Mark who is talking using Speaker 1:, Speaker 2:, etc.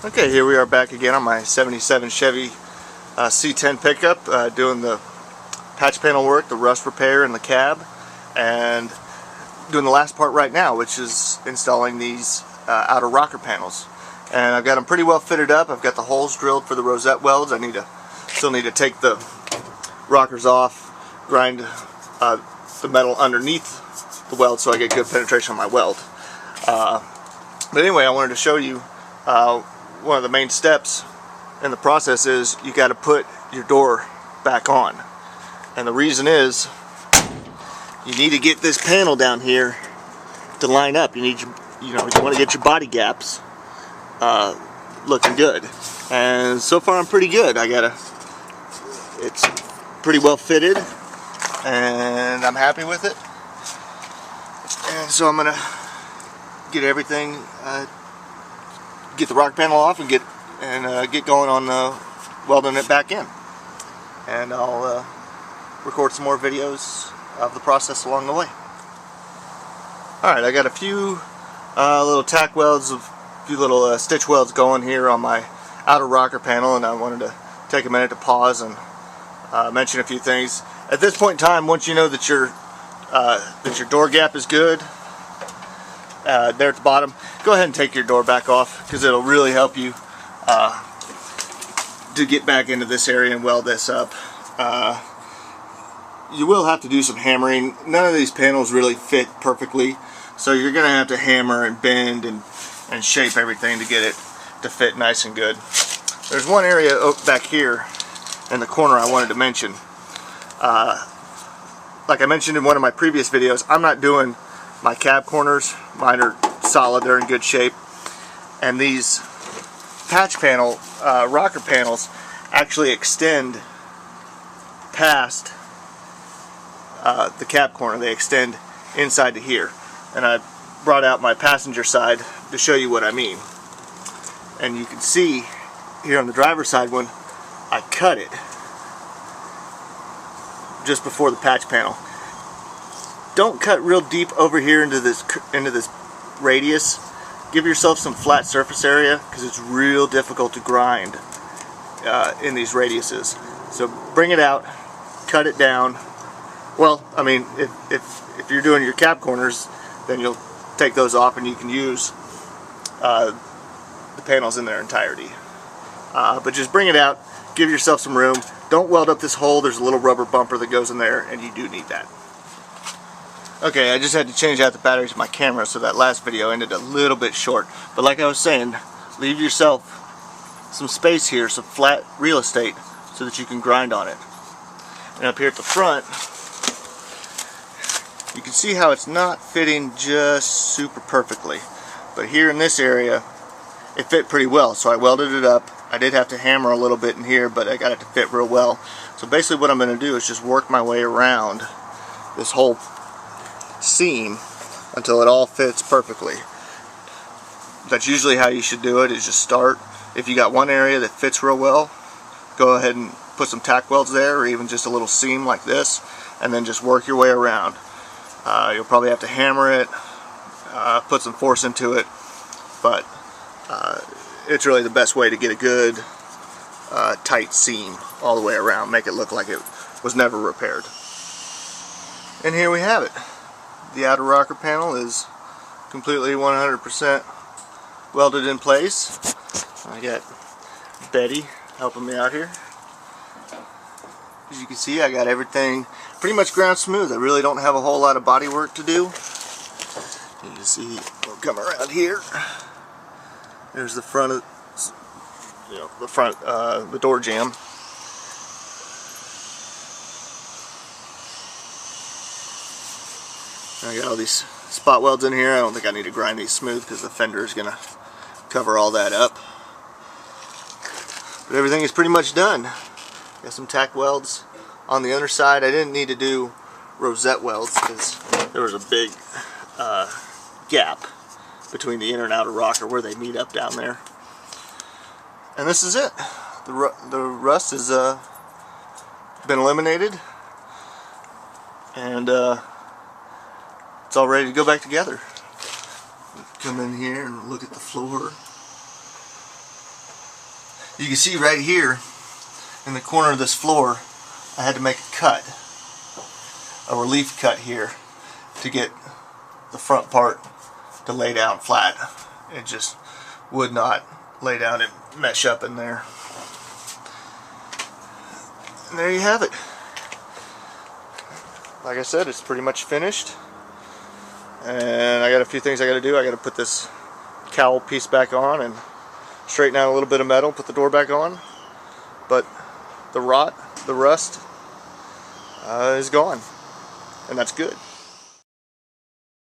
Speaker 1: Okay, here we are back again on my 77 Chevy C10 pickup, doing the patch panel work, the rust repair in the cab, and doing the last part right now, which is installing these outer rocker panels. And I've got them pretty well fitted up. I've got the holes drilled for the rosette welds. I still need to take the rockers off, grind the metal underneath the weld so I get good penetration on my weld. But anyway, I wanted to show you one of the main steps in the process is you got to put your door back on, and the reason is you need to get this panel down here to line up. You want to get your body gaps looking good, and so far I'm pretty good. It's pretty well fitted, and I'm happy with it. And so I'm gonna get everything. Get the rocker panel off and get going on welding it back in, and I'll record some more videos of the process along the way. Alright, I got a few little tack welds, a few little stitch welds going here on my outer rocker panel, and I wanted to take a minute to pause and mention a few things. At this point in time, once you know that your door gap is good, there at the bottom, go ahead and take your door back off, because it'll really help you to get back into this area and weld this up. You will have to do some hammering. None of these panels really fit perfectly, so you're going to have to hammer and bend and shape everything to get it to fit nice and good. There's one area back here in the corner I wanted to mention. Like I mentioned in one of my previous videos, I'm not doing my cab corners. Mine are solid, they're in good shape, and these patch panel rocker panels actually extend past the cab corner. They extend inside to here, and I brought out my passenger side to show you what I mean. And you can see here on the driver's side when I cut it just before the patch panel. Don't cut real deep over here into this radius. Give yourself some flat surface area, because it's real difficult to grind in these radiuses. So bring it out, cut it down. Well, I mean, if you're doing your cab corners, then you'll take those off and you can use the panels in their entirety. But just bring it out, give yourself some room. Don't weld up this hole. There's a little rubber bumper that goes in there, and you do need that. Okay, I just had to change out the batteries of my camera, so that last video ended a little bit short. But like I was saying, leave yourself some space here, some flat real estate, so that you can grind on it. And up here at the front, you can see how it's not fitting just super perfectly. But here in this area, it fit pretty well, so I welded it up. I did have to hammer a little bit in here, but I got it to fit real well. So basically what I'm going to do is just work my way around this whole seam until it all fits perfectly. That's usually how you should do it, is just start. If you got one area that fits real well, go ahead and put some tack welds there, or even just a little seam like this, and then just work your way around. You'll probably have to hammer it, put some force into it, but it's really the best way to get a good tight seam all the way around, make it look like it was never repaired. And here we have it. The outer rocker panel is completely 100% welded in place. I got Betty helping me out here. As you can see, I got everything pretty much ground smooth. I really don't have a whole lot of body work to do. You can see, we'll come around here. There's the front of, the door jamb. I got all these spot welds in here. I don't think I need to grind these smooth, because the fender is going to cover all that up. But everything is pretty much done. Got some tack welds on the underside. I didn't need to do rosette welds, because there was a big gap between the inner and outer rocker where they meet up down there. And this is it. The rust has been eliminated, and it's all ready to go back together. Come in here and look at the floor. You can see right here in the corner of this floor, I had to make a cut, a relief cut here, to get the front part to lay down flat. It just would not lay down and mesh up in there. And there you have it. Like I said, it's pretty much finished. And I got a few things I got to do. I got to put this cowl piece back on and straighten out a little bit of metal, put the door back on. But the rust is gone. And that's good.